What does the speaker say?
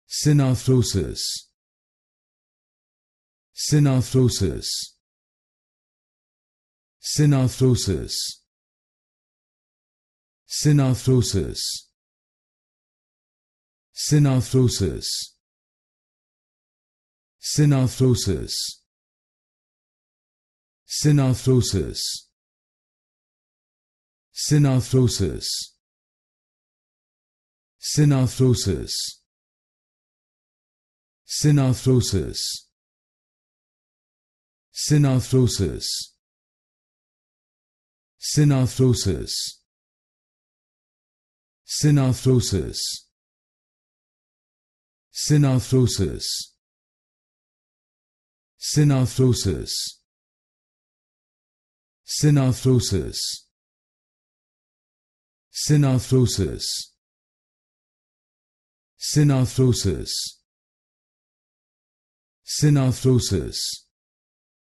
Synarthrosis. Synarthrosis. Synarthrosis. Synarthrosis. Synarthrosis. Synarthrosis. Synarthrosis. Synarthrosis. Synarthrosis. Synarthrosis. Synarthrosis. Synarthrosis. Synarthrosis. Synarthrosis. Synarthrosis. Synarthrosis. Synarthrosis. Synarthrosis. Synarthrosis.